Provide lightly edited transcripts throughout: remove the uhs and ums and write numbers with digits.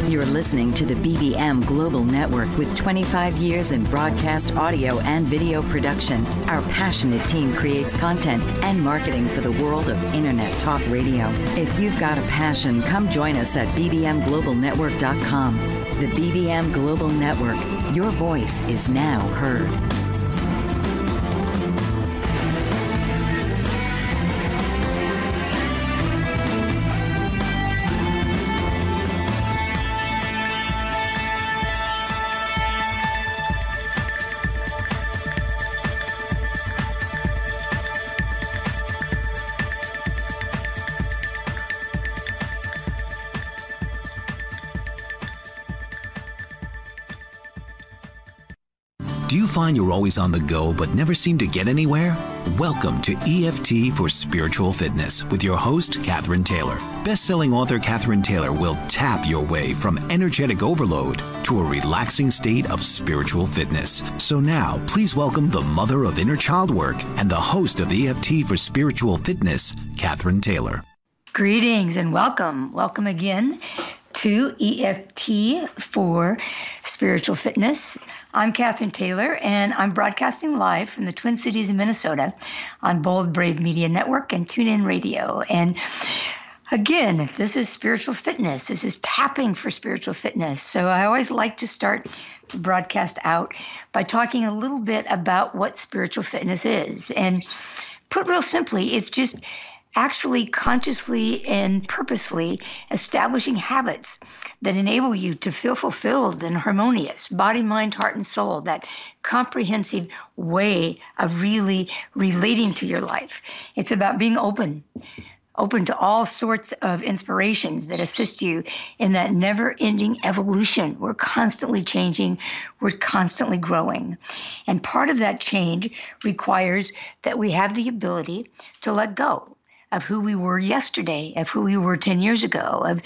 You're listening to the BBM Global Network with 25 years in broadcast audio and video production. Our passionate team creates content and marketing for the world of Internet Talk Radio. If you've got a passion, come join us at bbmglobalnetwork.com. The BBM Global Network. Your voice is now heard. Do you find you're always on the go but never seem to get anywhere? Welcome to EFT for Spiritual Fitness with your host, Cathryn Taylor. Best-selling author Cathryn Taylor will tap your way from energetic overload to a relaxing state of spiritual fitness. So now, please welcome the mother of inner child work and the host of EFT for Spiritual Fitness, Cathryn Taylor. Greetings and welcome. Welcome again to EFT for Spiritual Fitness. I'm Cathryn Taylor, and I'm broadcasting live from the Twin Cities in Minnesota on Bold Brave Media Network and TuneIn Radio. And again, this is spiritual fitness. This is tapping for spiritual fitness. So I always like to start the broadcast out by talking a little bit about what spiritual fitness is. And put real simply, it's just actually consciously and purposefully establishing habits that enable you to feel fulfilled and harmonious, body, mind, heart, and soul, that comprehensive way of really relating to your life. It's about being open to all sorts of inspirations that assist you in that never-ending evolution. We're constantly changing. We're constantly growing. And part of that change requires that we have the ability to let go of who we were yesterday, of who we were 10 years ago, of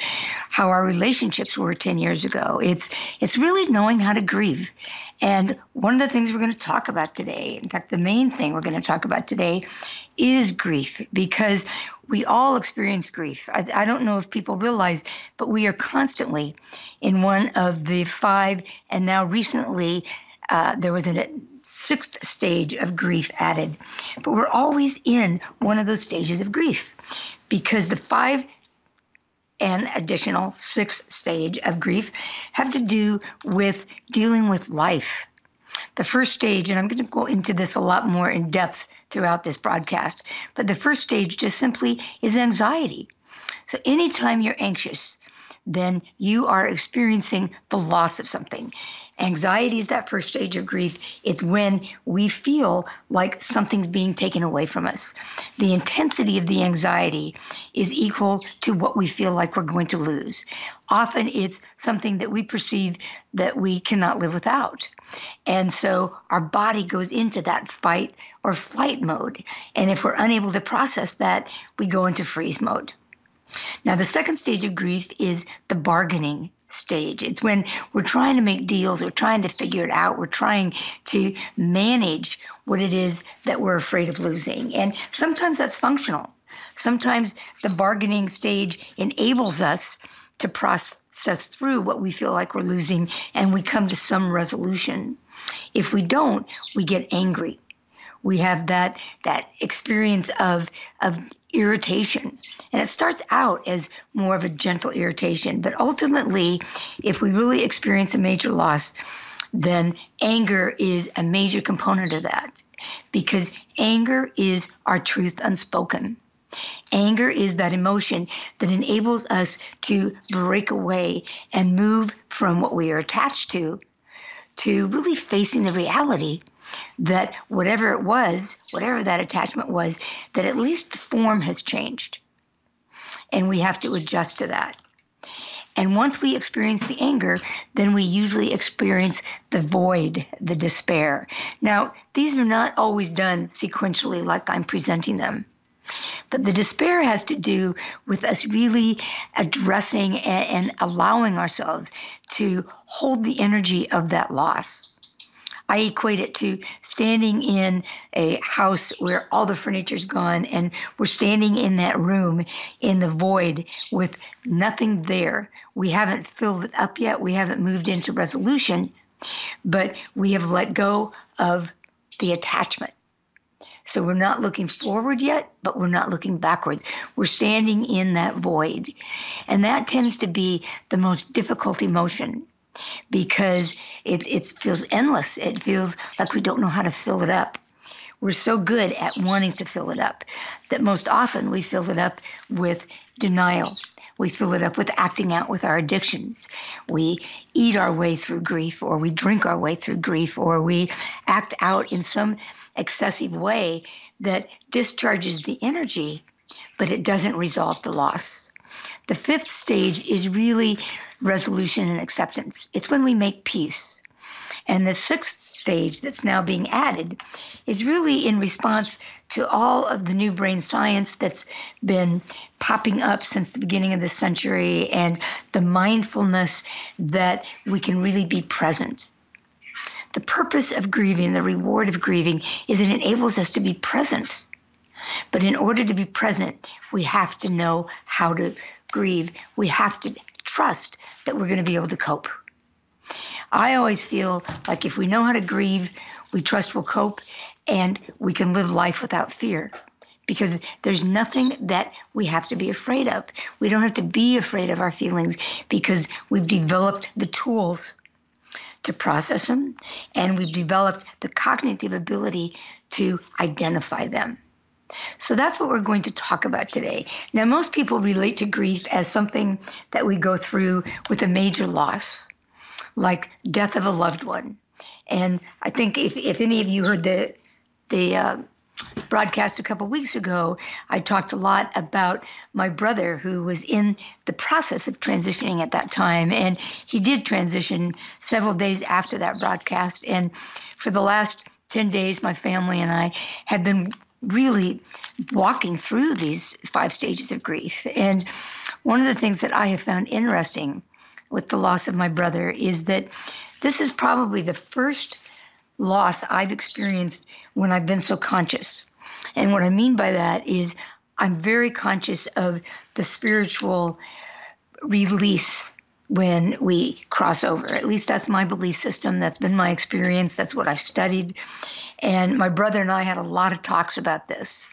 how our relationships were 10 years ago. It's really knowing how to grieve. And one of the things we're going to talk about today, in fact, the main thing we're going to talk about today is grief, because we all experience grief. I don't know if people realize, but we are constantly in one of the 5, and now recently there was a 6th stage of grief added. But we're always in one of those stages of grief, because the 5 and additional 6th stage of grief have to do with dealing with life. The first stage, and I'm going to go into this a lot more in depth throughout this broadcast, but the first stage just simply is anxiety. So anytime you're anxious, then you are experiencing the loss of something. Anxiety is that first stage of grief. It's when we feel like something's being taken away from us. The intensity of the anxiety is equal to what we feel like we're going to lose. Often it's something that we perceive that we cannot live without. And so our body goes into that fight or flight mode. And if we're unable to process that, we go into freeze mode. Now, the second stage of grief is the bargaining stage. It's when we're trying to make deals, we're trying to figure it out, we're trying to manage what it is that we're afraid of losing. And sometimes that's functional. Sometimes the bargaining stage enables us to process through what we feel like we're losing, and we come to some resolution. If we don't, we get angry. We have that experience of irritation. And it starts out as more of a gentle irritation. But ultimately, if we really experience a major loss, then anger is a major component of that, because anger is our truth unspoken. Anger is that emotion that enables us to break away and move from what we are attached to really facing the reality that whatever it was, whatever that attachment was, that at least the form has changed. And we have to adjust to that. And once we experience the anger, then we usually experience the void, the despair. Now, these are not always done sequentially like I'm presenting them. But the despair has to do with us really addressing and allowing ourselves to hold the energy of that loss. I equate it to standing in a house where all the furniture's gone, and we're standing in that room in the void with nothing there. We haven't filled it up yet. We haven't moved into resolution, but we have let go of the attachment. So we're not looking forward yet, but we're not looking backwards. We're standing in that void. And that tends to be the most difficult emotion because it feels endless. It feels like we don't know how to fill it up. We're so good at wanting to fill it up that most often we fill it up with denial. We fill it up with acting out with our addictions. We eat our way through grief, or we drink our way through grief, or we act out in some excessive way that discharges the energy, but it doesn't resolve the loss. The fifth stage is really resolution and acceptance. It's when we make peace. And the sixth stage that's now being added is really in response to all of the new brain science that's been popping up since the beginning of this century, and the mindfulness that we can really be present. The purpose of grieving, the reward of grieving, is it enables us to be present. But in order to be present, we have to know how to grieve. We have to trust that we're going to be able to cope. I always feel like if we know how to grieve, we trust we'll cope, and we can live life without fear. Because there's nothing that we have to be afraid of. We don't have to be afraid of our feelings because we've developed the tools to process them, and we've developed the cognitive ability to identify them. So that's what we're going to talk about today. Now, most people relate to grief as something that we go through with a major loss, like death of a loved one. And I think if any of you heard the broadcast a couple weeks ago, I talked a lot about my brother who was in the process of transitioning at that time. And he did transition several days after that broadcast. And for the last 10 days, my family and I have been really walking through these 5 stages of grief. And one of the things that I have found interesting with the loss of my brother is that this is probably the first loss I've experienced when I've been so conscious. And what I mean by that is I'm very conscious of the spiritual release when we cross over. At least that's my belief system. That's been my experience. That's what I've studied. And my brother and I had a lot of talks about this.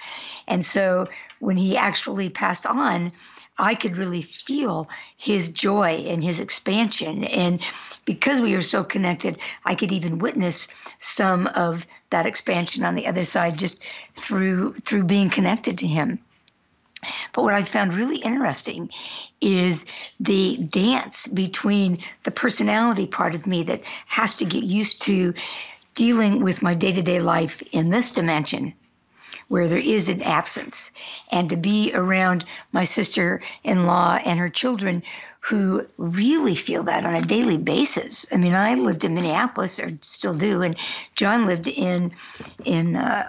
And so when he actually passed on, I could really feel his joy and his expansion. And because we were so connected, I could even witness some of that expansion on the other side just through being connected to him. But what I found really interesting is the dance between the personality part of me that has to get used to dealing with my day-to-day life in this dimension, where there is an absence, and to be around my sister-in-law and her children who really feel that on a daily basis. I mean, I lived in Minneapolis, or still do, and John lived in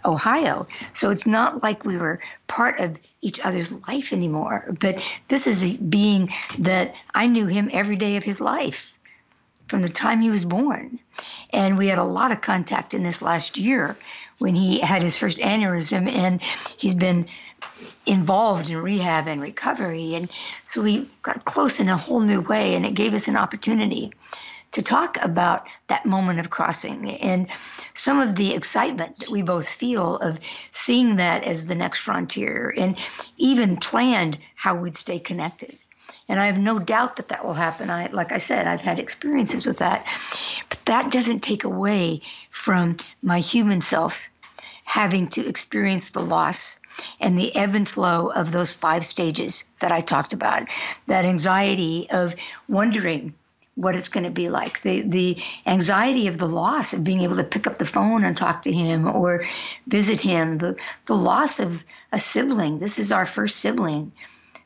Ohio. So it's not like we were part of each other's life anymore. But this is a being that I knew him every day of his life from the time he was born. And we had a lot of contact in this last year when he had his first aneurysm, and he's been involved in rehab and recovery. And so we got close in a whole new way, and it gave us an opportunity to talk about that moment of crossing and some of the excitement that we both feel of seeing that as the next frontier, and even planned how we'd stay connected. And I have no doubt that that will happen. Like I said, I've had experiences with that. But that doesn't take away from my human self having to experience the loss and the ebb and flow of those 5 stages that I talked about. That anxiety of wondering what it's going to be like, the anxiety of the loss of being able to pick up the phone and talk to him or visit him, the loss of a sibling. This is our first sibling.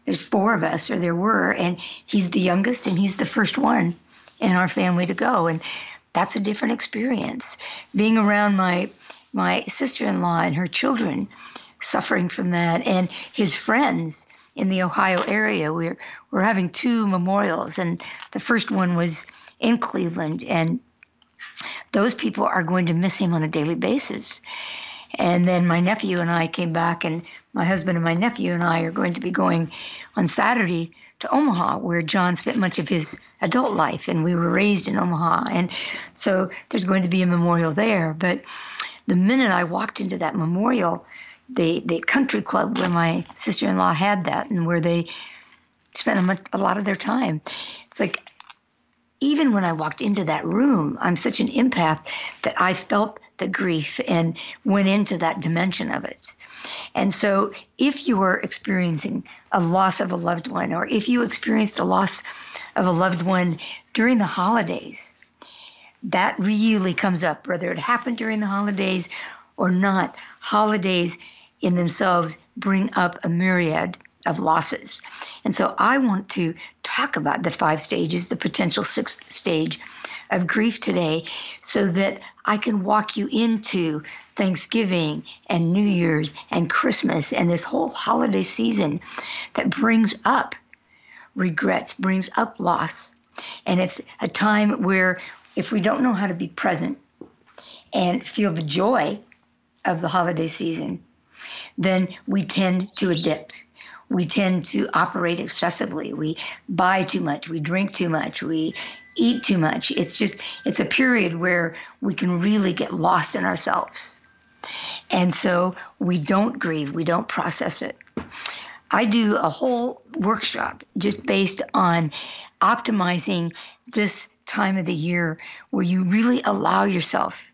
There's 4 of us, or there were, and he's the youngest, and he's the first one in our family to go. And that's a different experience. Being around my sister-in-law and her children suffering from that, and his friends in the Ohio area. We're having 2 memorials, and the first one was in Cleveland. And those people are going to miss him on a daily basis. And then my nephew and I came back, and my husband and my nephew and I are going to be going on Saturday to Omaha, where John spent much of his adult life, and we were raised in Omaha. And so there's going to be a memorial there. But the minute I walked into that memorial, the country club where my sister-in-law had that and where they spent a lot of their time, it's like, even when I walked into that room, I'm such an empath that I felt the grief and went into that dimension of it. And so if you are experiencing a loss of a loved one, or if you experienced a loss of a loved one during the holidays, that really comes up, whether it happened during the holidays or not. Holidays in themselves bring up a myriad of losses. And so I want to talk about the 5 stages, the potential 6th stage of grief today, so that I can walk you into Thanksgiving and New Year's and Christmas and this whole holiday season that brings up regrets, brings up loss. And it's a time where if we don't know how to be present and feel the joy of the holiday season, then we tend to addict. We tend to operate excessively. We buy too much. We drink too much. We eat too much. It's a period where we can really get lost in ourselves. And so we don't grieve. We don't process it. I do a whole workshop just based on optimizing this time of the year where you really allow yourself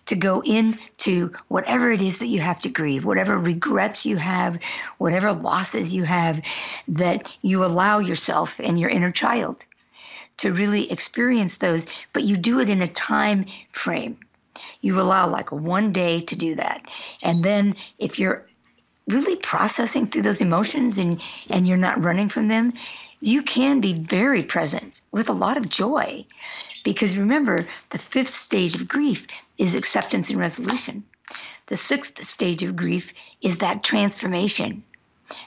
to go into whatever it is that you have to grieve, whatever regrets you have, whatever losses you have, that you allow yourself and your inner child to really experience those, but you do it in a time frame. You allow like 1 day to do that. And then if you're really processing through those emotions and you're not running from them, you can be very present with a lot of joy. Because remember, the 5th stage of grief is acceptance and resolution. The 6th stage of grief is that transformation,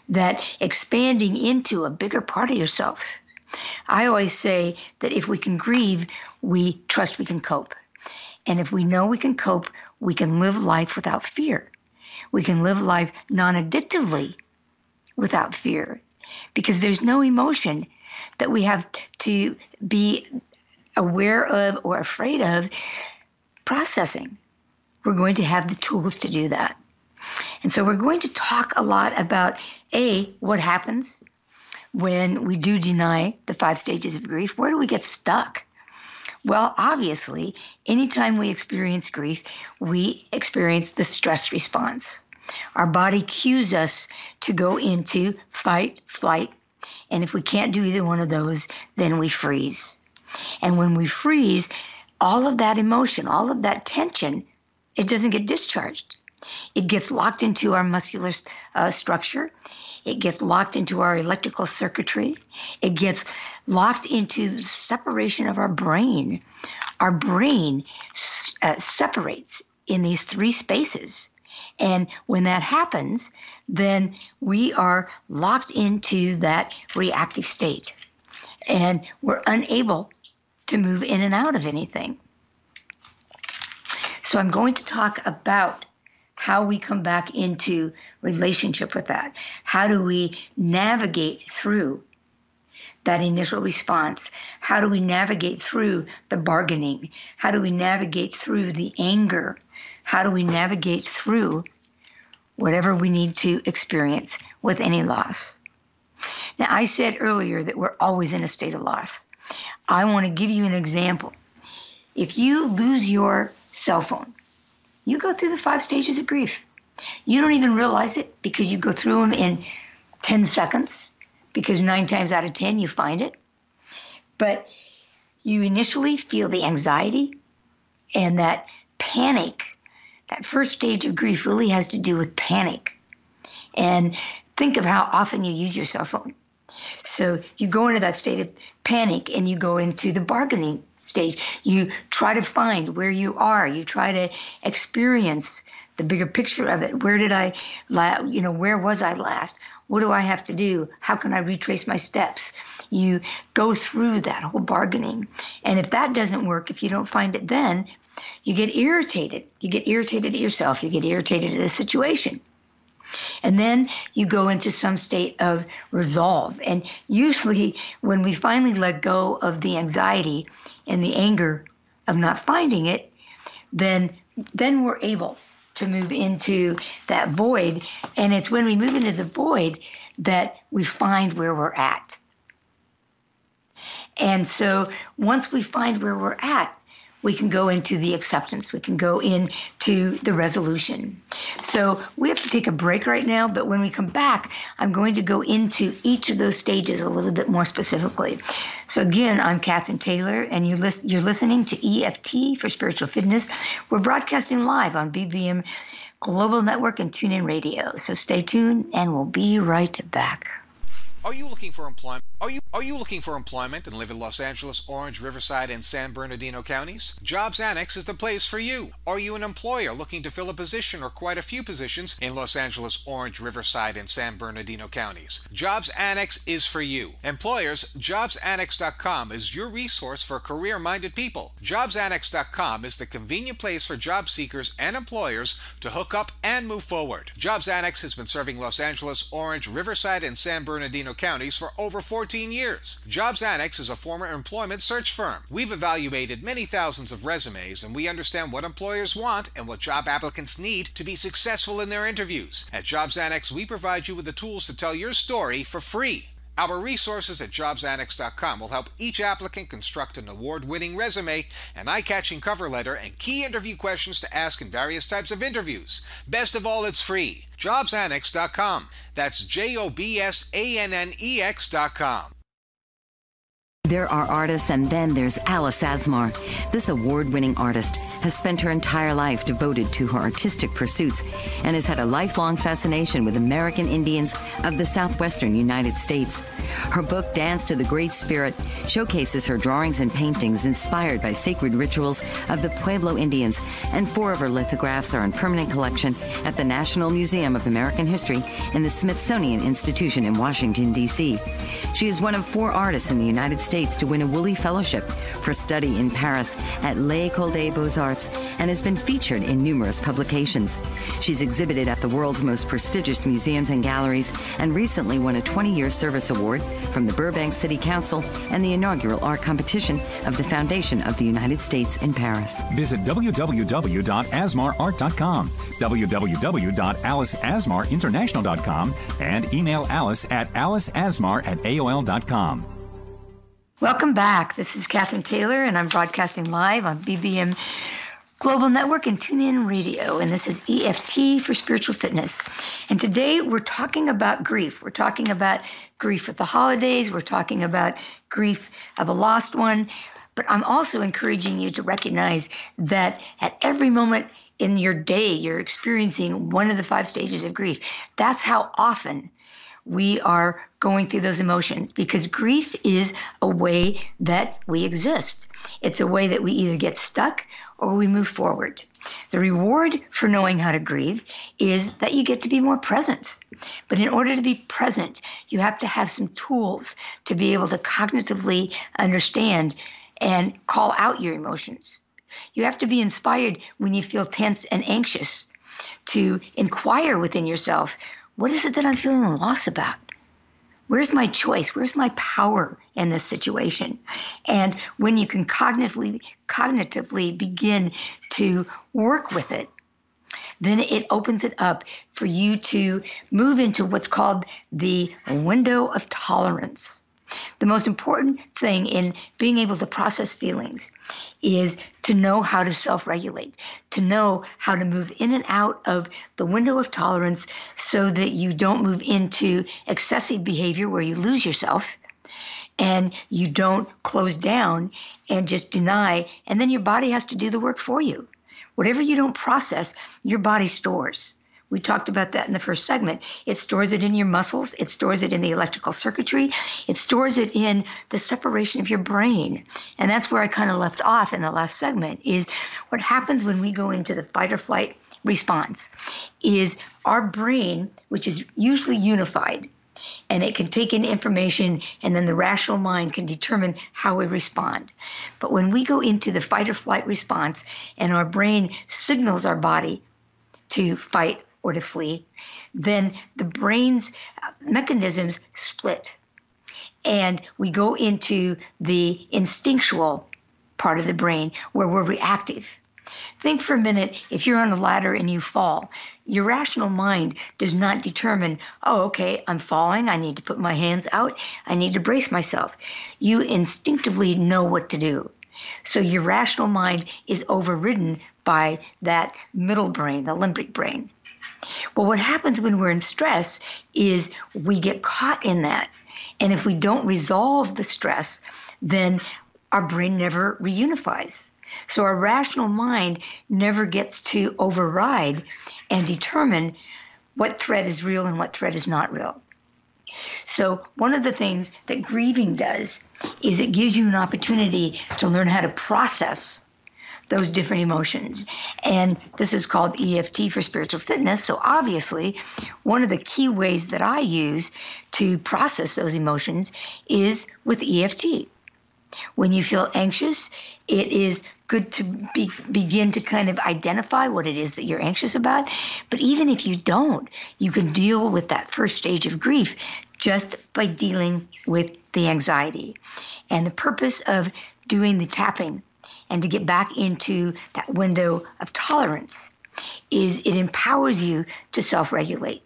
that expanding into a bigger part of yourself. I always say that if we can grieve, we trust we can cope. And if we know we can cope, we can live life without fear. We can live life non-addictively without fear, because there's no emotion that we have to be aware of or afraid of processing. We're going to have the tools to do that. And so we're going to talk a lot about, what happens when we do deny the 5 stages of grief. Where do we get stuck? Well, obviously, anytime we experience grief, we experience the stress response. Our body cues us to go into fight, flight, and if we can't do either one of those, then we freeze. And when we freeze, all of that emotion, all of that tension, it doesn't get discharged. It gets locked into our muscular structure. It gets locked into our electrical circuitry. It gets locked into the separation of our brain. Our brain separates in these 3 spaces. And when that happens, then we are locked into that reactive state. And we're unable to move in and out of anything. So I'm going to talk about how we come back into relationship with that. How do we navigate through that initial response? How do we navigate through the bargaining? How do we navigate through the anger? How do we navigate through whatever we need to experience with any loss? Now, I said earlier that we're always in a state of loss. I want to give you an example. If you lose your cell phone, you go through the 5 stages of grief. You don't even realize it because you go through them in 10 seconds, because 9 times out of 10 you find it. But you initially feel the anxiety and that panic. That first stage of grief really has to do with panic. And think of how often you use your cell phone. So you go into that state of panic and you go into the bargaining stage. You try to find where you are. You try to experience the bigger picture of it. Where was I last? What do I have to do? How can I retrace my steps? You go through that whole bargaining. And if that doesn't work, if you don't find it then, You get irritated. You get irritated at yourself. You get irritated at the situation. And then you go into some state of resolve. And usually when we finally let go of the anxiety and the anger of not finding it, then we're able to move into that void. And it's when we move into the void that we find where we're at. And so once we find where we're at, we can go into the acceptance. We can go into the resolution. So we have to take a break right now, but when we come back, I'm going to go into each of those stages a little bit more specifically. So again, I'm Cathryn Taylor, and you're listening to EFT for Spiritual Fitness. We're broadcasting live on BBM Global Network and TuneIn Radio. So stay tuned, and we'll be right back. Are you looking for employment? Are you looking for employment and live in Los Angeles, Orange, Riverside, and San Bernardino counties? Jobs Annex is the place for you. Are you an employer looking to fill a position or quite a few positions in Los Angeles, Orange, Riverside, and San Bernardino counties? Jobs Annex is for you. Employers, JobsAnnex.com is your resource for career-minded people. JobsAnnex.com is the convenient place for job seekers and employers to hook up and move forward. Jobs Annex has been serving Los Angeles, Orange, Riverside, and San Bernardino counties for over 14 years. Jobs Annex is a former employment search firm. We've evaluated many thousands of resumes, and we understand what employers want and what job applicants need to be successful in their interviews. At Jobs Annex, we provide you with the tools to tell your story for free. Our resources at JobsAnnex.com will help each applicant construct an award-winning resume, an eye-catching cover letter, and key interview questions to ask in various types of interviews. Best of all, it's free. JobsAnnex.com. That's JobsAnnex.com. There are artists, and then there's Alice Asmar. This award-winning artist has spent her entire life devoted to her artistic pursuits and has had a lifelong fascination with American Indians of the southwestern United States. Her book, Dance to the Great Spirit, showcases her drawings and paintings inspired by sacred rituals of the Pueblo Indians, and 4 of her lithographs are in permanent collection at the National Museum of American History in the Smithsonian Institution in Washington, D.C. She is one of 4 artists in the United States to win a Woolley Fellowship for study in Paris at l'École des Beaux-Arts and has been featured in numerous publications. She's exhibited at the world's most prestigious museums and galleries and recently won a 20-year service award from the Burbank City Council and the inaugural art competition of the Foundation of the United States in Paris. Visit www.asmarart.com, www.aliceasmarinternational.com, and email Alice at aliceasmar@aol.com. Welcome back. This is Cathryn Taylor, and I'm broadcasting live on BBM Global Network and TuneIn Radio, and this is EFT for Spiritual Fitness. And today we're talking about grief. We're talking about grief with the holidays. We're talking about grief of a lost one. But I'm also encouraging you to recognize that at every moment in your day, you're experiencing one of the 5 stages of grief. That's how often we are going through those emotions, because grief is a way that we exist. It's a way that we either get stuck or we move forward. The reward for knowing how to grieve is that you get to be more present. But in order to be present, you have to have some tools to be able to cognitively understand and call out your emotions. You have to be inspired when you feel tense and anxious to inquire within yourself, what is it that I'm feeling loss about? Where's my choice? Where's my power in this situation? And when you can cognitively begin to work with it, then it opens it up for you to move into what's called the window of tolerance. The most important thing in being able to process feelings is to know how to self-regulate, to know how to move in and out of the window of tolerance so that you don't move into excessive behavior where you lose yourself and you don't close down and just deny, and then your body has to do the work for you. Whatever you don't process, your body stores. We talked about that in the first segment. It stores it in your muscles. It stores it in the electrical circuitry. It stores it in the separation of your brain. And that's where I kind of left off in the last segment, is what happens when we go into the fight or flight response is our brain, which is usually unified, And it can take in information, and then the rational mind can determine how we respond. But when we go into the fight or flight response and our brain signals our body to fight or to flee, then the brain's mechanisms split. And we go into the instinctual part of the brain where we're reactive. Think for a minute, if you're on a ladder and you fall, your rational mind does not determine, oh, okay, I'm falling, I need to put my hands out, I need to brace myself. You instinctively know what to do. So your rational mind is overridden by that middle brain, the limbic brain. Well, what happens when we're in stress is we get caught in that. And if we don't resolve the stress, then our brain never reunifies. So our rational mind never gets to override and determine what threat is real and what threat is not real. So one of the things that grieving does is it gives you an opportunity to learn how to process those different emotions. And this is called EFT for spiritual fitness. So obviously, one of the key ways that I use to process those emotions is with EFT. When you feel anxious, it is good to begin to kind of identify what it is that you're anxious about. But even if you don't, you can deal with that first stage of grief just by dealing with the anxiety. And the purpose of doing the tapping and to get back into that window of tolerance is it empowers you to self-regulate.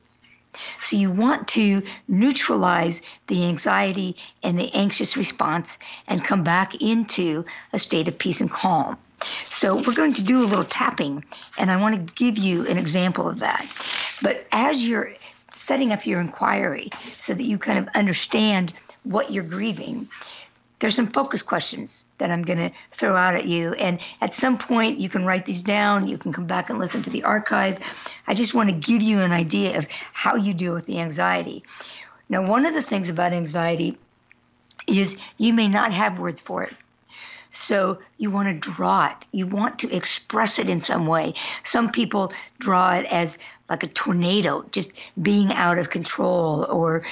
So you want to neutralize the anxiety and the anxious response and come back into a state of peace and calm. So we're going to do a little tapping, and I want to give you an example of that. But as you're setting up your inquiry so that you kind of understand what you're grieving, there's some focus questions that I'm going to throw out at you. And at some point, you can write these down. You can come back and listen to the archive. I just want to give you an idea of how you deal with the anxiety. Now, one of the things about anxiety is you may not have words for it. So you want to draw it. You want to express it in some way. Some people draw it as like a tornado, just being out of control, or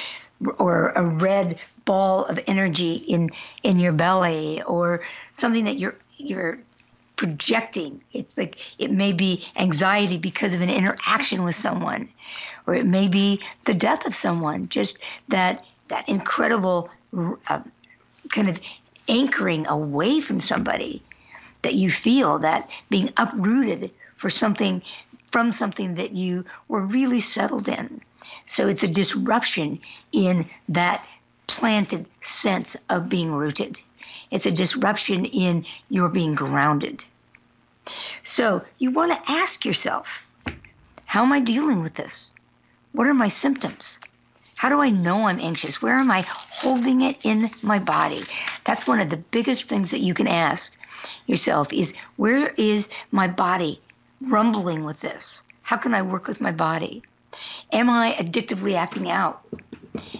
a red ball of energy in your belly, or something that you're projecting. It's like it may be anxiety because of an interaction with someone, or it may be the death of someone, just that incredible kind of anchoring away from somebody that you feel, that being uprooted from something that you were really settled in. So it's a disruption in that planted sense of being rooted. It's a disruption in your being grounded. So you want to ask yourself, how am I dealing with this? What are my symptoms? How do I know I'm anxious? Where am I holding it in my body? That's one of the biggest things that you can ask yourself is, where is my body rumbling with this? How can I work with my body? Am I addictively acting out?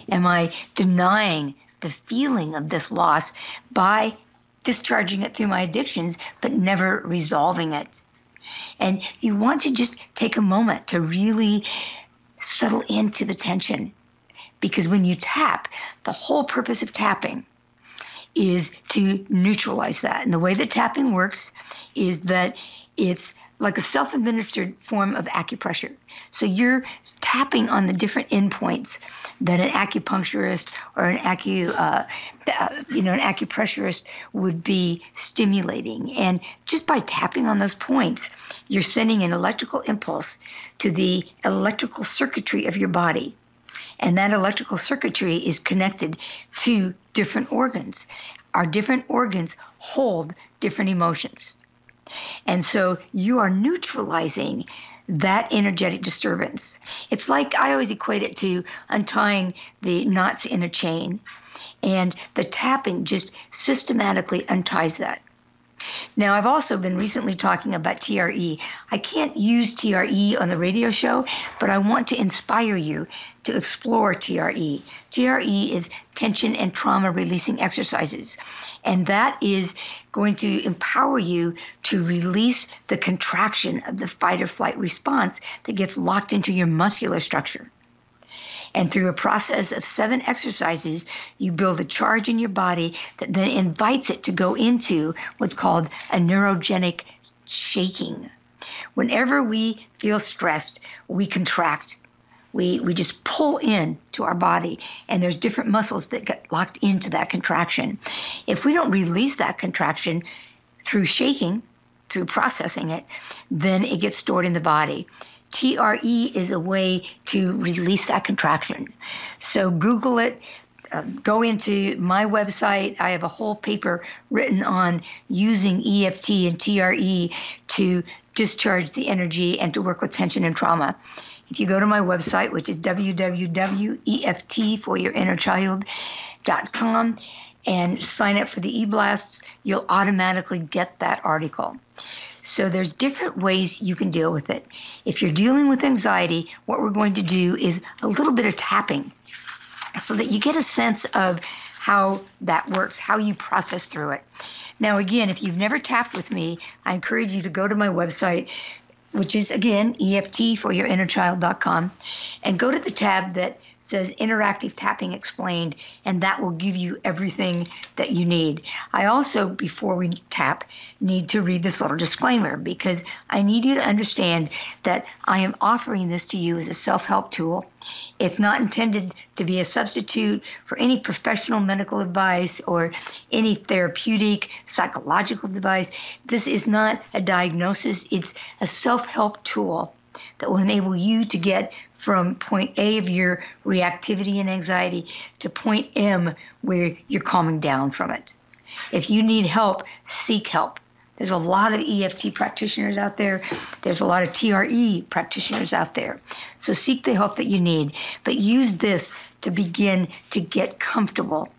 Am I denying the feeling of this loss by discharging it through my addictions, but never resolving it? And you want to just take a moment to really settle into the tension. Because when you tap, the whole purpose of tapping is to neutralize that. And the way that tapping works is that it's like a self-administered form of acupressure. So you're tapping on the different endpoints that an acupuncturist or an acupressurist would be stimulating. And just by tapping on those points, you're sending an electrical impulse to the electrical circuitry of your body. And that electrical circuitry is connected to different organs. Our different organs hold different emotions. And so you are neutralizing that energetic disturbance. It's like, I always equate it to untying the knots in a chain, and the tapping just systematically unties that. Now, I've also been recently talking about TRE. I can't use TRE on the radio show, but I want to inspire you to explore TRE. TRE is tension and trauma releasing exercises, and that is going to empower you to release the contraction of the fight or flight response that gets locked into your muscular structure. And through a process of 7 exercises, you build a charge in your body that then invites it to go into what's called a neurogenic shaking. Whenever we feel stressed, we contract. We just pull in to our body, and there's different muscles that get locked into that contraction. If we don't release that contraction through shaking, through processing it, then it gets stored in the body. TRE is a way to release that contraction. So Google it. Go into my website. I have a whole paper written on using EFT and TRE to discharge the energy and to work with tension and trauma. If you go to my website, which is www.EFTforyourinnerchild.com, and sign up for the e-blasts, you'll automatically get that article. So there's different ways you can deal with it. If you're dealing with anxiety, what we're going to do is a little bit of tapping so that you get a sense of how that works, how you process through it. Now, again, if you've never tapped with me, I encourage you to go to my website, which is, again, EFTforyourinnerchild.com, and go to the tab that says Interactive Tapping Explained, and that will give you everything that you need. I also, before we tap, need to read this little disclaimer, because I need you to understand that I am offering this to you as a self-help tool. It's not intended to be a substitute for any professional medical advice or any therapeutic, psychological advice. This is not a diagnosis. It's a self-help tool that will enable you to get from point A of your reactivity and anxiety to point M where you're calming down from it. If you need help, seek help. There's a lot of EFT practitioners out there. There's a lot of TRE practitioners out there. So seek the help that you need, but use this to begin to get comfortable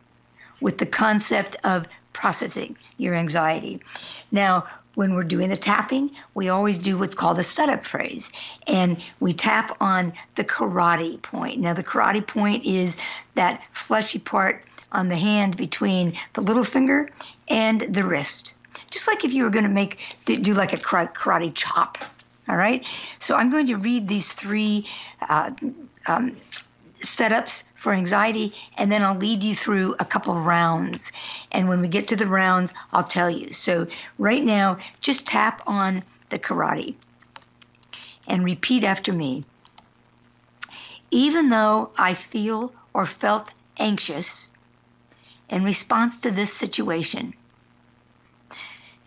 with the concept of processing your anxiety. Now, when we're doing the tapping, we always do what's called a setup phrase, and we tap on the karate point. Now, the karate point is that fleshy part on the hand between the little finger and the wrist, just like if you were going to do like a karate chop. All right. So I'm going to read these 3 setups for anxiety, and then I'll lead you through a couple rounds. And when we get to the rounds, I'll tell you. So right now, just tap on the karate and repeat after me. Even though I feel or felt anxious in response to this situation,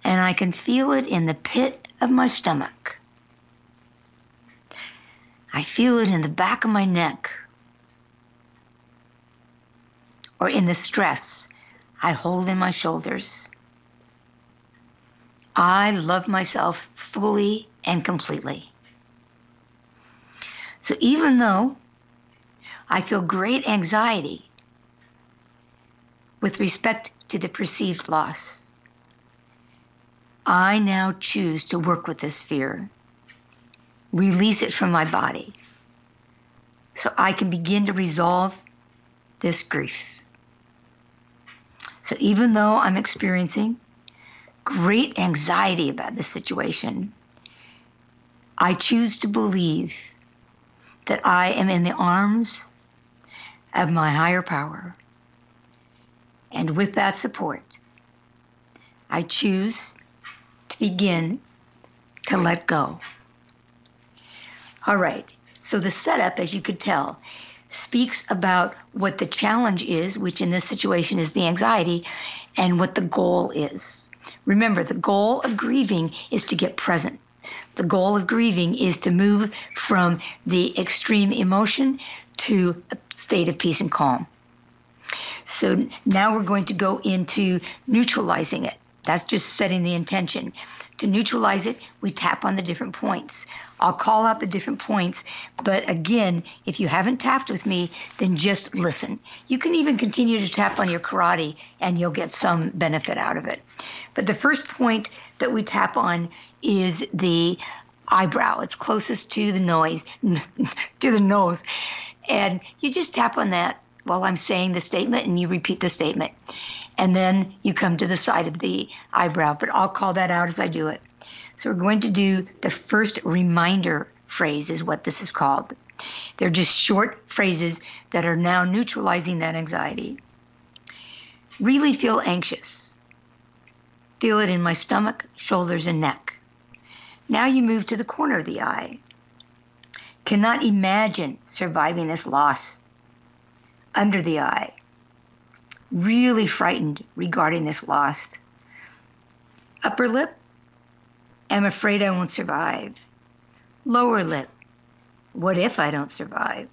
and I can feel it in the pit of my stomach, I feel it in the back of my neck, or in the stress I hold in my shoulders. I love myself fully and completely. So even though I feel great anxiety with respect to the perceived loss, I now choose to work with this fear, release it from my body, so I can begin to resolve this grief. So even though I'm experiencing great anxiety about this situation, I choose to believe that I am in the arms of my higher power. And with that support, I choose to begin to let go. All right, so the setup, as you could tell, speaks about what the challenge is, which in this situation is the anxiety, and what the goal is. Remember, the goal of grieving is to get present. The goal of grieving is to move from the extreme emotion to a state of peace and calm. So now we're going to go into neutralizing it. That's just setting the intention. To neutralize it, we tap on the different points. I'll call out the different points, but again, if you haven't tapped with me, then just listen. You can even continue to tap on your karate and you'll get some benefit out of it. But the first point that we tap on is the eyebrow. It's closest to the nose, And you just tap on that while I'm saying the statement, and you repeat the statement. And then you come to the side of the eyebrow, but I'll call that out as I do it. So we're going to do the first reminder phrase is what this is called. They're just short phrases that are now neutralizing that anxiety. Really feel anxious. Feel it in my stomach, shoulders, and neck. Now you move to the corner of the eye. Cannot imagine surviving this loss. Under the eye. Really frightened regarding this loss. Upper lip. Am afraid I won't survive. Lower lip. What if I don't survive?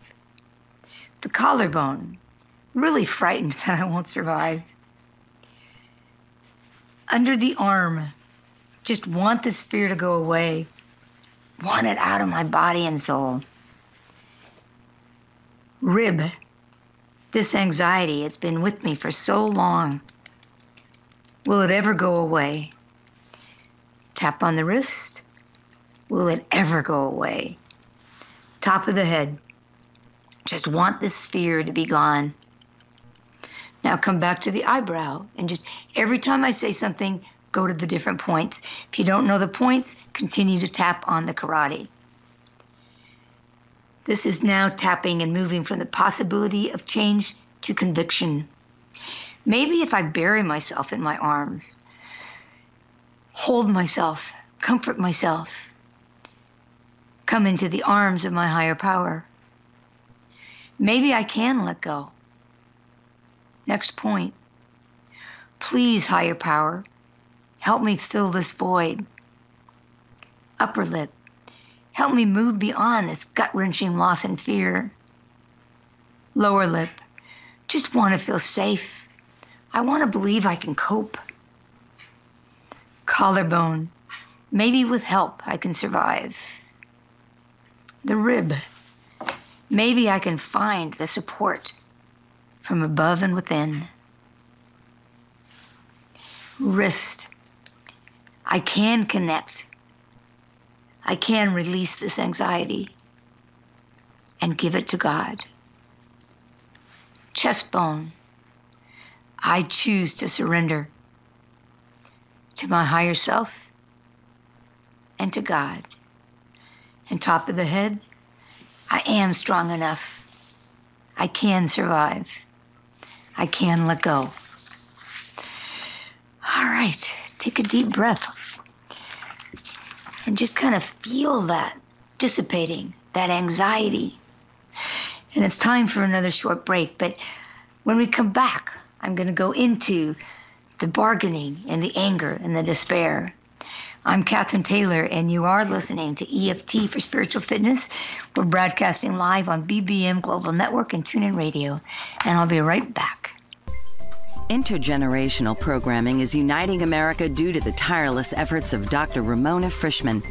The collarbone. Really frightened that I won't survive. Under the arm. Just want this fear to go away. Want it out of my body and soul. Rib. This anxiety, it's been with me for so long. Will it ever go away? Tap on the wrist. Will it ever go away? Top of the head. Just want this fear to be gone. Now come back to the eyebrow and just every time I say something, go to the different points. If you don't know the points, continue to tap on the karate. This is now tapping and moving from the possibility of change to conviction. Maybe if I bury myself in my arms, hold myself, comfort myself, come into the arms of my higher power. Maybe I can let go. Next point. Please, higher power, help me fill this void. Upper lip. Help me move beyond this gut-wrenching loss and fear. Lower lip. Just want to feel safe. I want to believe I can cope. Collarbone. Maybe with help I can survive. The rib. Maybe I can find the support from above and within. Wrist. I can connect. I can release this anxiety and give it to God. Chest bone. I choose to surrender to my higher self and to God. And top of the head, I am strong enough. I can survive. I can let go. All right, take a deep breath. And just kind of feel that dissipating, that anxiety. And it's time for another short break. But when we come back, I'm going to go into the bargaining and the anger and the despair. I'm Cathryn Taylor, and you are listening to EFT for Spiritual Fitness. We're broadcasting live on BBM Global Network and TuneIn Radio. And I'll be right back. Intergenerational programming is uniting America due to the tireless efforts of Dr. Ramona Frischman.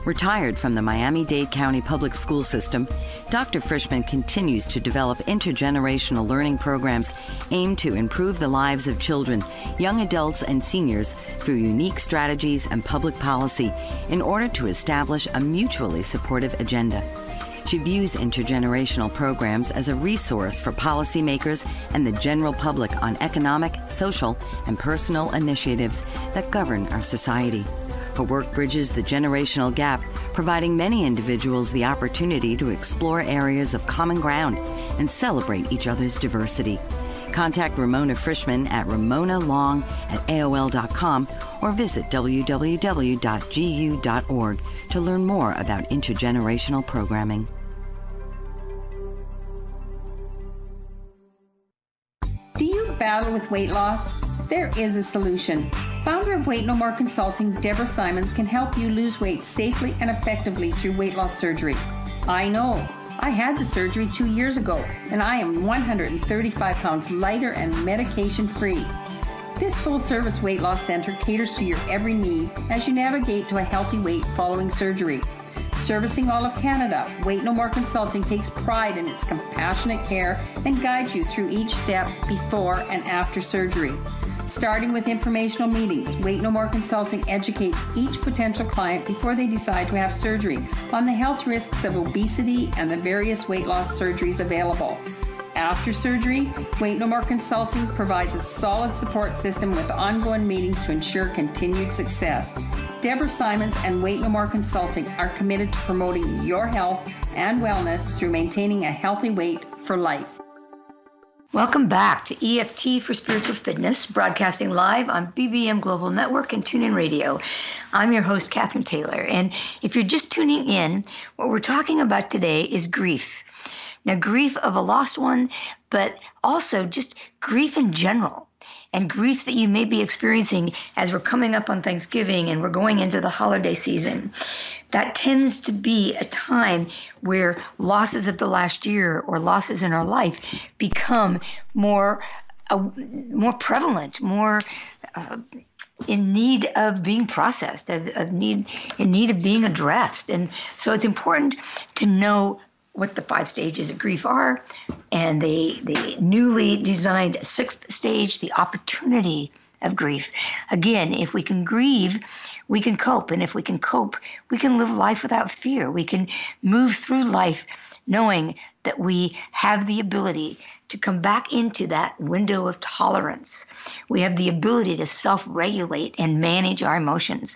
Retired from the Miami-Dade County Public School System, Dr. Frischman continues to develop intergenerational learning programs aimed to improve the lives of children, young adults, and seniors through unique strategies and public policy in order to establish a mutually supportive agenda. She views intergenerational programs as a resource for policymakers and the general public on economic, social, and personal initiatives that govern our society. Her work bridges the generational gap, providing many individuals the opportunity to explore areas of common ground and celebrate each other's diversity. Contact Ramona Frischman at ramonalong@aol.com or visit www.gu.org to learn more about intergenerational programming. Do you battle with weight loss? There is a solution. Founder of Weight No More Consulting, Deborah Simons, can help you lose weight safely and effectively through weight loss surgery. I know. I had the surgery 2 years ago, and I am 135 pounds lighter and medication-free. This full-service weight loss center caters to your every need as you navigate to a healthy weight following surgery. Servicing all of Canada, Weight No More Consulting takes pride in its compassionate care and guides you through each step before and after surgery. Starting with informational meetings, Weight No More Consulting educates each potential client before they decide to have surgery on the health risks of obesity and the various weight loss surgeries available. After surgery, Wait No More Consulting provides a solid support system with ongoing meetings to ensure continued success. Deborah Simons and Wait No More Consulting are committed to promoting your health and wellness through maintaining a healthy weight for life. Welcome back to EFT for Spiritual Fitness, broadcasting live on BBM Global Network and TuneIn Radio. I'm your host, Cathryn Taylor, and if you're just tuning in, what we're talking about today is grief. Now, grief of a lost one, but also just grief in general, and grief that you may be experiencing as we're coming up on Thanksgiving and we're going into the holiday season. That tends to be a time where losses of the last year or losses in our life become more prevalent, more in need of being processed, in need of being addressed. And so it's important to know what the 5 stages of grief are, and the newly designed 6th stage, the opportunity of grief. Again, if we can grieve, we can cope. And if we can cope, we can live life without fear. We can move through life knowing that we have the ability to come back into that window of tolerance. We have the ability to self-regulate and manage our emotions.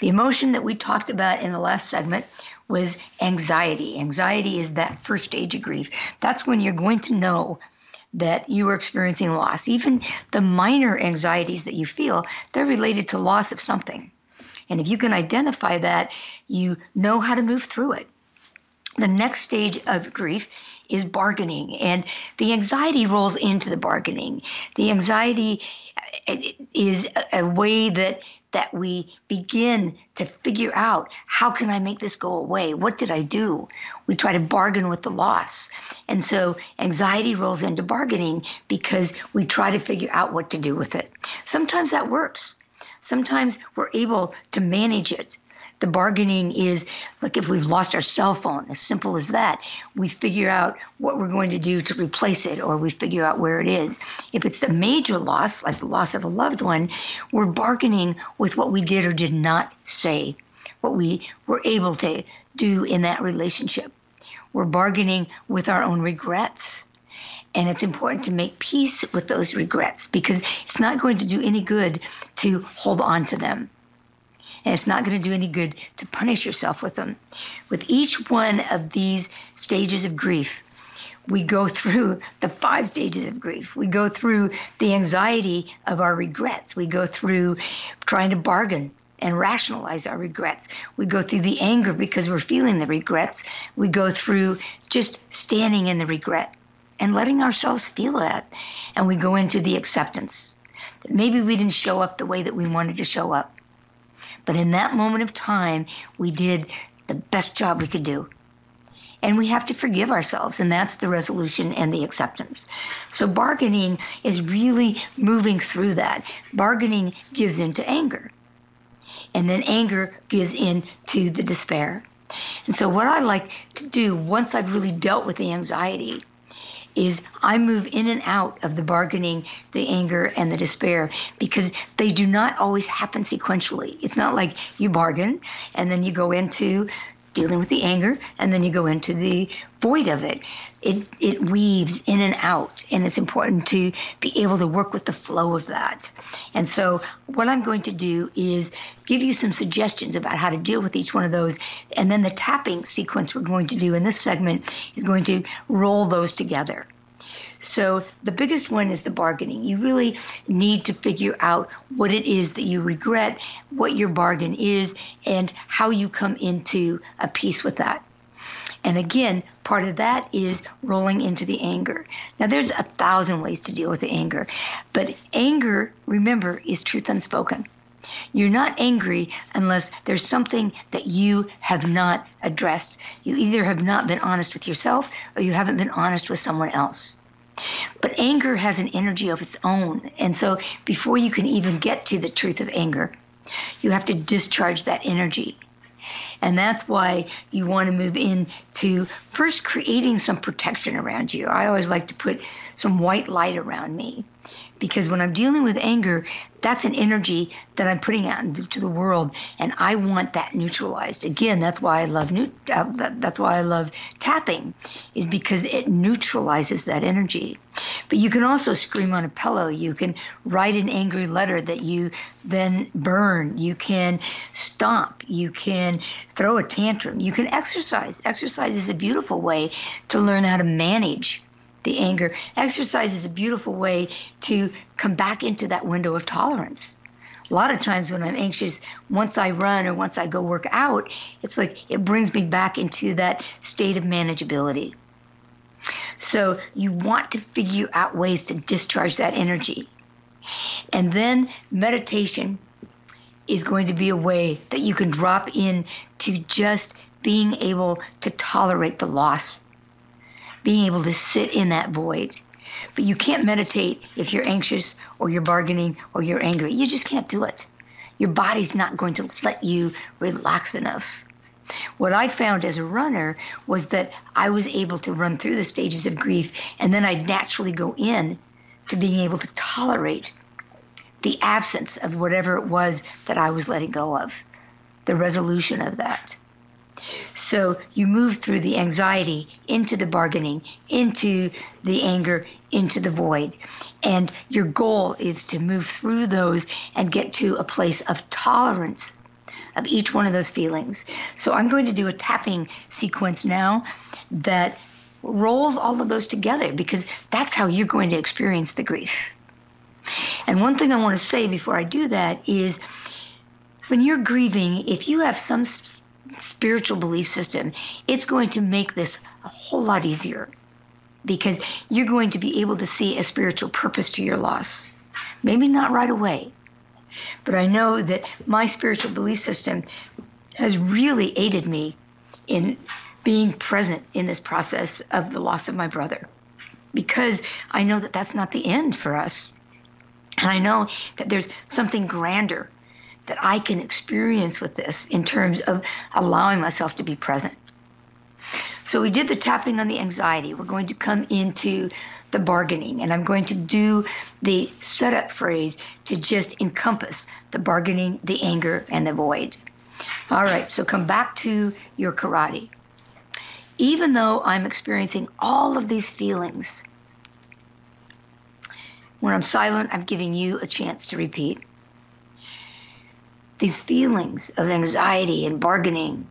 The emotion that we talked about in the last segment was anxiety. Anxiety is that 1st stage of grief. That's when you're going to know that you are experiencing loss. Even the minor anxieties that you feel, they're related to loss of something. And if you can identify that, you know how to move through it. The next stage of grief is bargaining, and the anxiety rolls into the bargaining. The anxiety is a way that we begin to figure out, how can I make this go away? What did I do? We try to bargain with the loss. And so anxiety rolls into bargaining because we try to figure out what to do with it. Sometimes that works. Sometimes we're able to manage it. The bargaining is, like if we've lost our cell phone, as simple as that, we figure out what we're going to do to replace it, or we figure out where it is. If it's a major loss, like the loss of a loved one, we're bargaining with what we did or did not say, what we were able to do in that relationship. We're bargaining with our own regrets. And it's important to make peace with those regrets, because it's not going to do any good to hold on to them. And it's not going to do any good to punish yourself with them. With each one of these stages of grief, we go through the 5 stages of grief. We go through the anxiety of our regrets. We go through trying to bargain and rationalize our regrets. We go through the anger because we're feeling the regrets. We go through just standing in the regret and letting ourselves feel that. And we go into the acceptance that maybe we didn't show up the way that we wanted to show up. But in that moment of time, we did the best job we could do. And we have to forgive ourselves, and that's the resolution and the acceptance. So bargaining is really moving through that. Bargaining gives into anger. And then anger gives into the despair. And so what I like to do once I've really dealt with the anxiety is I move in and out of the bargaining, the anger, and the despair, because they do not always happen sequentially. It's not like you bargain and then you go into dealing with the anger and then you go into the void of it. It weaves in and out, and it's important to be able to work with the flow of that. And so what I'm going to do is give you some suggestions about how to deal with each one of those, and then the tapping sequence we're going to do in this segment is going to roll those together. So the biggest one is the bargaining. You really need to figure out what it is that you regret, what your bargain is, and how you come into a peace with that. And again, part of that is rolling into the anger. Now, there's 1,000 ways to deal with the anger, but anger, remember, is truth unspoken. You're not angry unless there's something that you have not addressed. You either have not been honest with yourself or you haven't been honest with someone else. But anger has an energy of its own. And so before you can even get to the truth of anger, you have to discharge that energy. And that's why you want to move into first creating some protection around you. I always like to put some white light around me, Because when I'm dealing with anger, that's an energy that I'm putting out into the world, and I want that neutralized. Again, that's why I love that's why I love tapping, is because it neutralizes that energy. But you can also scream on a pillow. You can write an angry letter that you then burn. You can stomp. You can throw a tantrum. You can exercise. Exercise is a beautiful way to learn how to manage the anger. Exercise is a beautiful way to come back into that window of tolerance. A lot of times when I'm anxious, once I run or once I go work out, it's like it brings me back into that state of manageability. So you want to figure out ways to discharge that energy. And then meditation is going to be a way that you can drop in to just being able to tolerate the loss, being able to sit in that void. But you can't meditate if you're anxious or you're bargaining or you're angry. You just can't do it. Your body's not going to let you relax enough. What I found as a runner was that I was able to run through the stages of grief, and then I'd naturally go in to being able to tolerate the absence of whatever it was that I was letting go of, the resolution of that. So you move through the anxiety into the bargaining, into the anger, into the void. And your goal is to move through those and get to a place of tolerance of each one of those feelings. So I'm going to do a tapping sequence now that rolls all of those together, because that's how you're going to experience the grief. And one thing I want to say before I do that is, when you're grieving, if you have some spiritual belief system, it's going to make this a whole lot easier, because you're going to be able to see a spiritual purpose to your loss. Maybe not right away, but I know that my spiritual belief system has really aided me in being present in this process of the loss of my brother, because I know that that's not the end for us. And I know that there's something grander that I can experience with this in terms of allowing myself to be present. So we did the tapping on the anxiety. We're going to come into the bargaining, and I'm going to do the setup phrase to just encompass the bargaining, the anger, and the void. All right, so come back to your karate. Even though I'm experiencing all of these feelings, when I'm silent, I'm giving you a chance to repeat. These feelings of anxiety and bargaining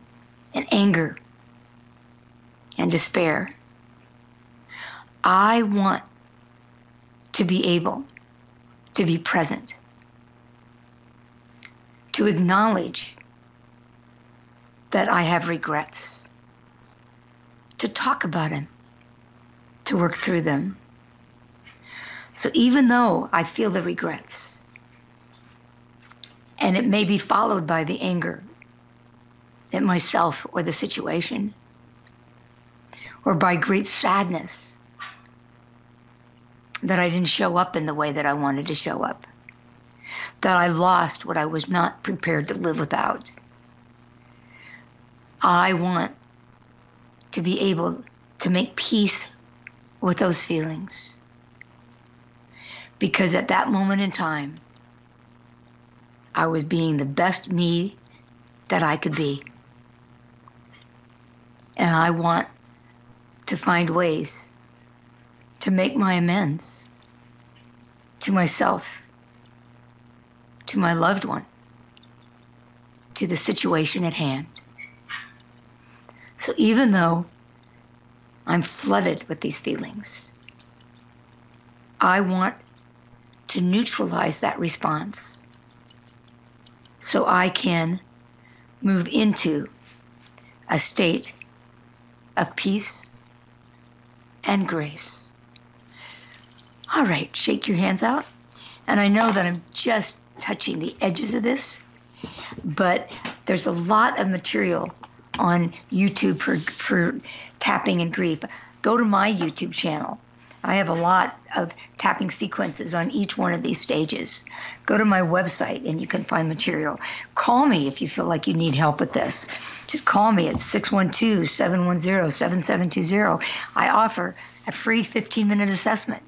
and anger and despair, I want to be able to be present, to acknowledge that I have regrets, to talk about them, to work through them. So even though I feel the regrets, and it may be followed by the anger at myself or the situation, or by great sadness that I didn't show up in the way that I wanted to show up, that I lost what I was not prepared to live without. I want to be able to make peace with those feelings, because at that moment in time, I was being the best me that I could be. And I want to find ways to make my amends to myself, to my loved one, to the situation at hand. So even though I'm flooded with these feelings, I want to neutralize that response so I can move into a state of peace and grace. All right, shake your hands out. And I know that I'm just touching the edges of this, but there's a lot of material on YouTube for tapping and grief. Go to my YouTube channel. I have a lot of tapping sequences on each one of these stages. Go to my website and you can find material. Call me if you feel like you need help with this. Just call me at 612-710-7720. I offer a free 15-minute assessment.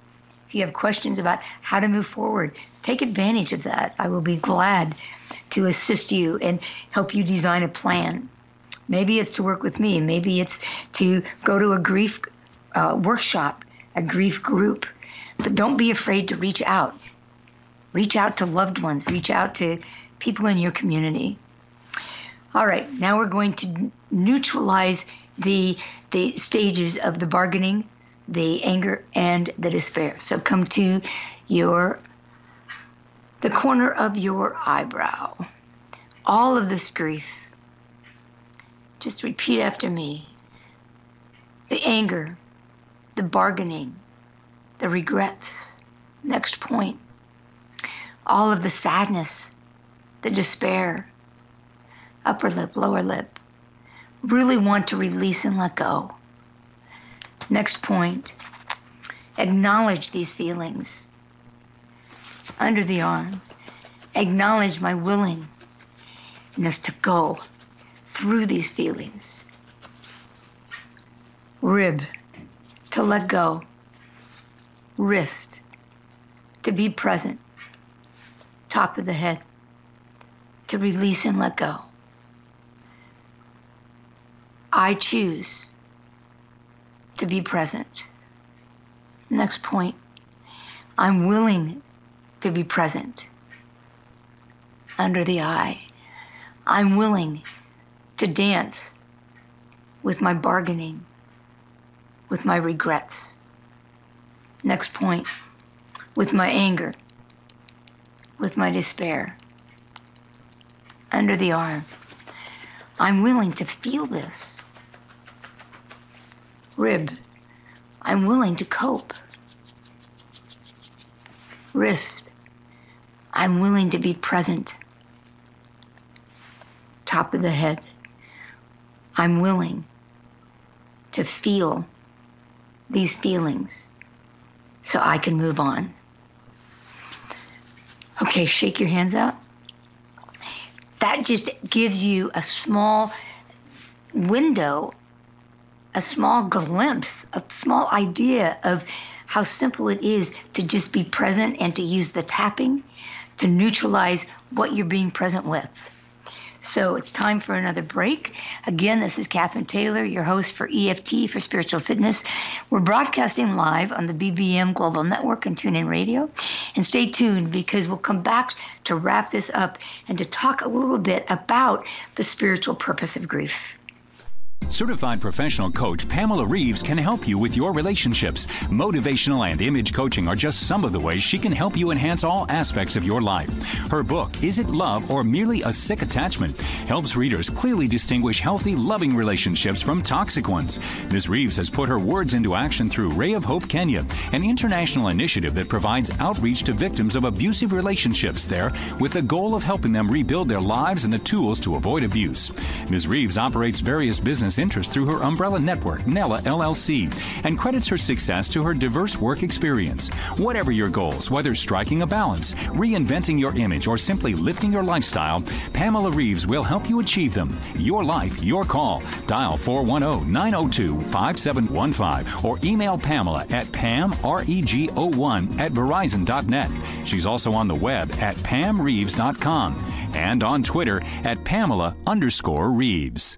If you have questions about how to move forward, take advantage of that. I will be glad to assist you and help you design a plan. Maybe it's to work with me. Maybe it's to go to a grief workshop, a grief group. But don't be afraid to reach out. Reach out to loved ones. Reach out to people in your community. All right, now we're going to neutralize the stages of the bargaining, the anger, and the despair. So come to the corner of your eyebrow. All of this grief. Just repeat after me. The anger, the bargaining, the regrets. Next point. All of the sadness, the despair, upper lip, lower lip. Really want to release and let go. Next point. Acknowledge these feelings. Under the arm. Acknowledge my willingness to go through these feelings. Rib, to let go. Wrist, to be present. Top of the head, to release and let go. I choose to be present. Next point, I'm willing to be present. Under the eye, I'm willing to dance with my bargaining, with my regrets. Next point, with my anger, with my despair. Under the arm, I'm willing to feel this. Rib, I'm willing to cope. Wrist, I'm willing to be present. Top of the head, I'm willing to feel these feelings so I can move on. Okay, shake your hands out. That just gives you a small window, a small glimpse, a small idea of how simple it is to just be present and to use the tapping to neutralize what you're being present with. So it's time for another break. Again, this is Cathryn Taylor, your host for EFT for Spiritual Fitness. We're broadcasting live on the BBM Global Network and TuneIn Radio. And stay tuned because we'll come back to wrap this up and to talk a little bit about the spiritual purpose of grief. Certified professional coach Pamela Reeves can help you with your relationships. Motivational and image coaching are just some of the ways she can help you enhance all aspects of your life. Her book, Is It Love or Merely a Sick Attachment?, helps readers clearly distinguish healthy, loving relationships from toxic ones. Ms. Reeves has put her words into action through Ray of Hope Kenya, an international initiative that provides outreach to victims of abusive relationships there with the goal of helping them rebuild their lives and the tools to avoid abuse. Ms. Reeves operates various business interests through her umbrella network, Nella LLC, and credits her success to her diverse work experience. Whatever your goals, whether striking a balance, reinventing your image, or simply lifting your lifestyle, Pamela Reeves will help you achieve them. Your life, your call. Dial 410-902-5715 or email Pamela at pamregon@verizon.net. She's also on the web at pamreeves.com and on Twitter at Pamela_Reeves.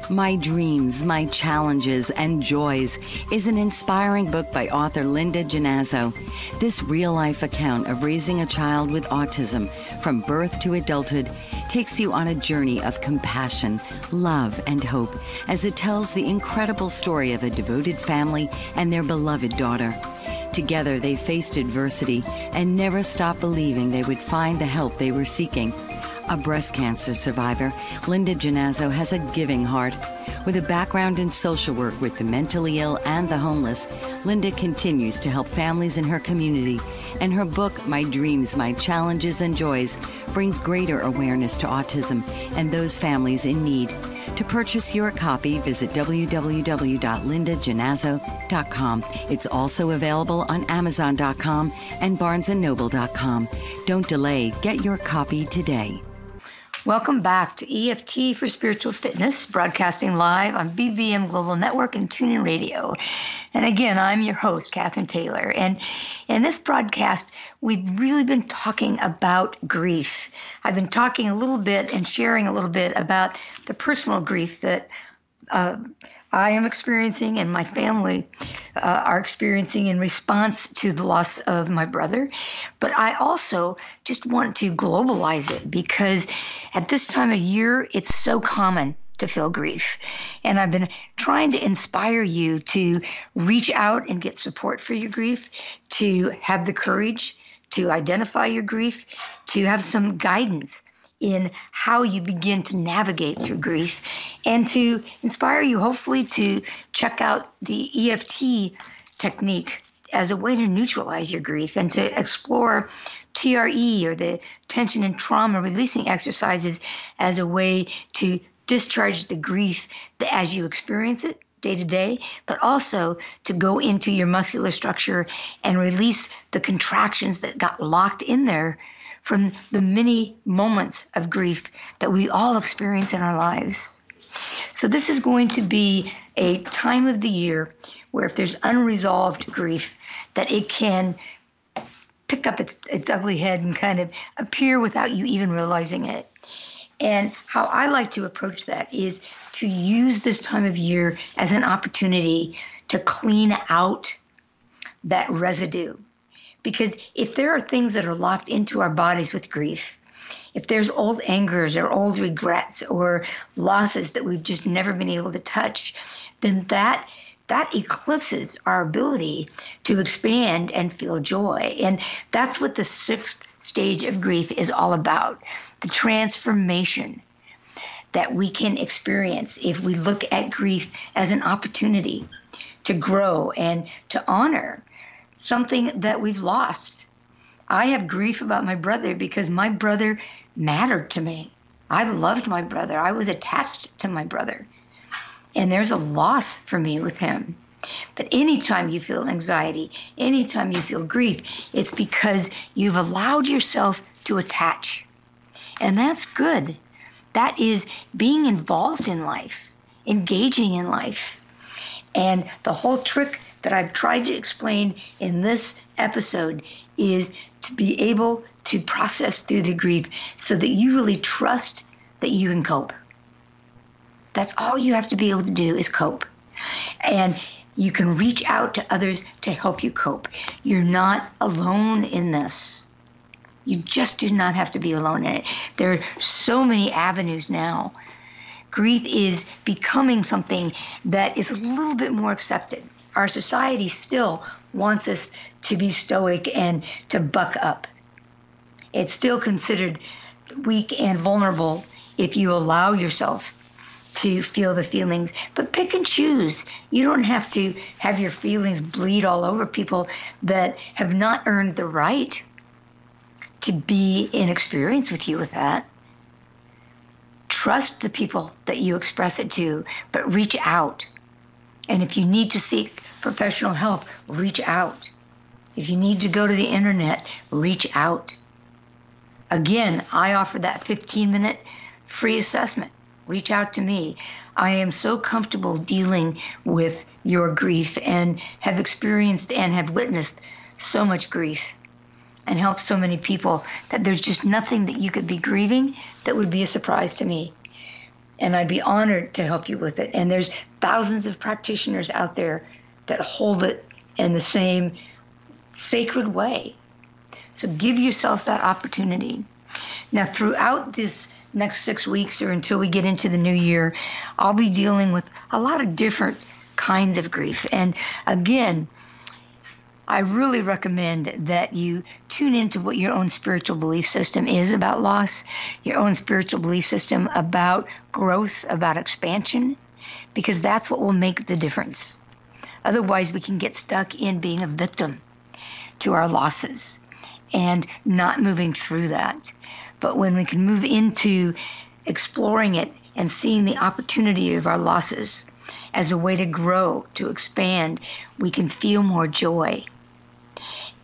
My Dreams, My Challenges and Joys is an inspiring book by author Linda Genazzo. This real-life account of raising a child with autism from birth to adulthood takes you on a journey of compassion, love, and hope as it tells the incredible story of a devoted family and their beloved daughter. Together, they faced adversity and never stopped believing they would find the help they were seeking. A breast cancer survivor, Linda Genazzo has a giving heart. With a background in social work with the mentally ill and the homeless, Linda continues to help families in her community, and her book, My Dreams, My Challenges and Joys, brings greater awareness to autism and those families in need. To purchase your copy, visit www.lindagenazzo.com. It's also available on Amazon.com and BarnesandNoble.com. Don't delay. Get your copy today. Welcome back to EFT for Spiritual Fitness, broadcasting live on BBM Global Network and TuneIn Radio. And again, I'm your host, Cathryn Taylor. And in this broadcast, we've really been talking about grief. I've been talking a little bit and sharing a little bit about the personal grief that I am experiencing and my family are experiencing in response to the loss of my brother. But I also just want to globalize it because at this time of year, it's so common to feel grief. And I've been trying to inspire you to reach out and get support for your grief, to have the courage to identify your grief, to have some guidance in how you begin to navigate through grief, and to inspire you, hopefully, to check out the EFT technique as a way to neutralize your grief and to explore TRE, or the tension and trauma releasing exercises, as a way to discharge the grief as you experience it day to day, but also to go into your muscular structure and release the contractions that got locked in there from the many moments of grief that we all experience in our lives. So this is going to be a time of the year where if there's unresolved grief, that it can pick up its ugly head and kind of appear without you even realizing it. And how I like to approach that is to use this time of year as an opportunity to clean out that residue. Because if there are things that are locked into our bodies with grief, if there's old angers or old regrets or losses that we've just never been able to touch, then that eclipses our ability to expand and feel joy. And that's what the 6th stage of grief is all about, the transformation that we can experience if we look at grief as an opportunity to grow and to honor something that we've lost. I have grief about my brother because my brother mattered to me. I loved my brother. I was attached to my brother. And there's a loss for me with him. But anytime you feel anxiety, anytime you feel grief, it's because you've allowed yourself to attach. And that's good. That is being involved in life, engaging in life. And the whole trick that I've tried to explain in this episode is to be able to process through the grief so that you really trust that you can cope. That's all you have to be able to do is cope. And you can reach out to others to help you cope. You're not alone in this. You just do not have to be alone in it. There are so many avenues now. Grief is becoming something that is a little bit more accepted. Our society still wants us to be stoic and to buck up. It's still considered weak and vulnerable if you allow yourself to feel the feelings, but pick and choose. You don't have to have your feelings bleed all over people that have not earned the right to be in experience with you with that. Trust the people that you express it to, but reach out. And if you need to seek professional help, reach out. If you need to go to the internet, reach out. Again, I offer that 15-minute free assessment. Reach out to me. I am so comfortable dealing with your grief and have experienced and have witnessed so much grief and helped so many people that there's just nothing that you could be grieving that would be a surprise to me. And I'd be honored to help you with it. And there's thousands of practitioners out there that hold it in the same sacred way. So give yourself that opportunity. Now, throughout this next 6 weeks or until we get into the new year, I'll be dealing with a lot of different kinds of grief. And again, I really recommend that you tune into what your own spiritual belief system is about loss, your own spiritual belief system about growth, about expansion, because that's what will make the difference. Otherwise, we can get stuck in being a victim to our losses and not moving through that. But when we can move into exploring it and seeing the opportunity of our losses as a way to grow, to expand, we can feel more joy.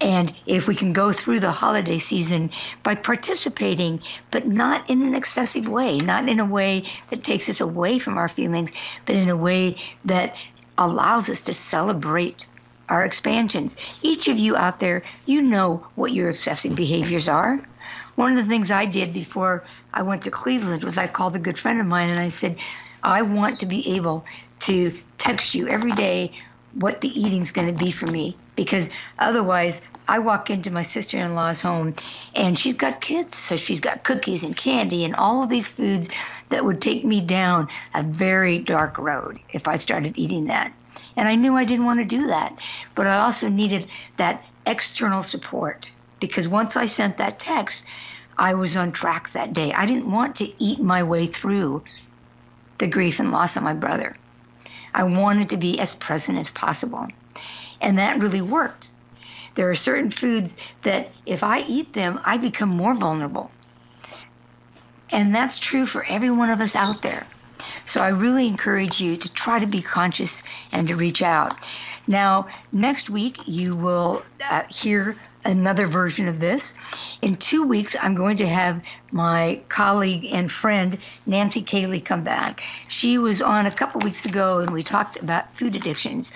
And if we can go through the holiday season by participating, but not in an excessive way, not in a way that takes us away from our feelings, but in a way that allows us to celebrate our expansions. Each of you out there, you know what your excessive behaviors are. One of the things I did before I went to Cleveland was I called a good friend of mine and I said, I want to be able to text you every day what the eating's going to be for me, because otherwise I walk into my sister-in-law's home and she's got kids, so she's got cookies and candy and all of these foods that would take me down a very dark road if I started eating that. And I knew I didn't want to do that, but I also needed that external support, because once I sent that text, I was on track that day. I didn't want to eat my way through the grief and loss of my brother. I wanted to be as present as possible. And that really worked. There are certain foods that if I eat them, I become more vulnerable. And that's true for every one of us out there. So I really encourage you to try to be conscious and to reach out. Now, next week, you will hear another version of this. In 2 weeks, I'm going to have my colleague and friend, Nancy Cayley, come back. She was on a couple weeks ago, and we talked about food addictions.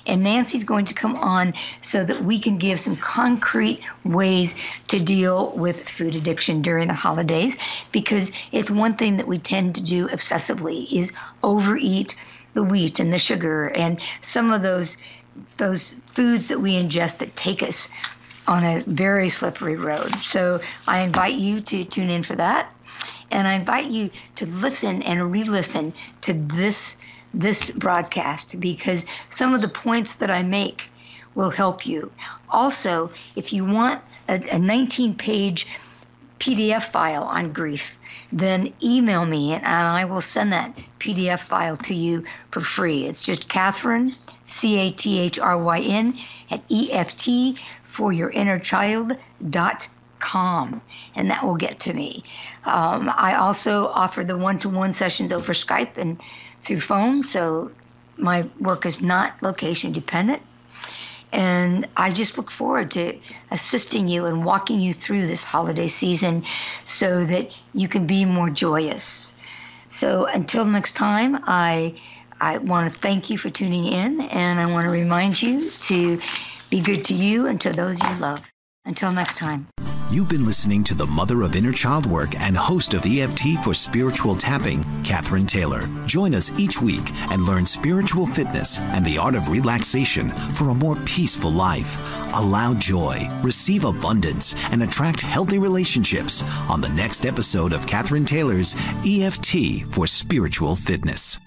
And Nancy's going to come on so that we can give some concrete ways to deal with food addiction during the holidays, because it's one thing that we tend to do excessively is overeat the wheat and the sugar and some of those foods that we ingest that take us on a very slippery road. So I invite you to tune in for that. And I invite you to listen and re-listen to this broadcast, because some of the points that I make will help you. Also, if you want a 19-page PDF file on grief, then email me and I will send that PDF file to you for free. It's just Cathryn, Cathryn, at EFTforyourinnerchild.com, and that will get to me. I also offer the one-to-one sessions over Skype and through phone, so my work is not location dependent. And I just look forward to assisting you and walking you through this holiday season so that you can be more joyous. So until next time, I want to thank you for tuning in, and I want to remind you to be good to you and to those you love. Until next time. You've been listening to the mother of inner child work and host of EFT for Spiritual Tapping, Cathryn Taylor. Join us each week and learn spiritual fitness and the art of relaxation for a more peaceful life. Allow joy, receive abundance, and attract healthy relationships on the next episode of Cathryn Taylor's EFT for Spiritual Fitness.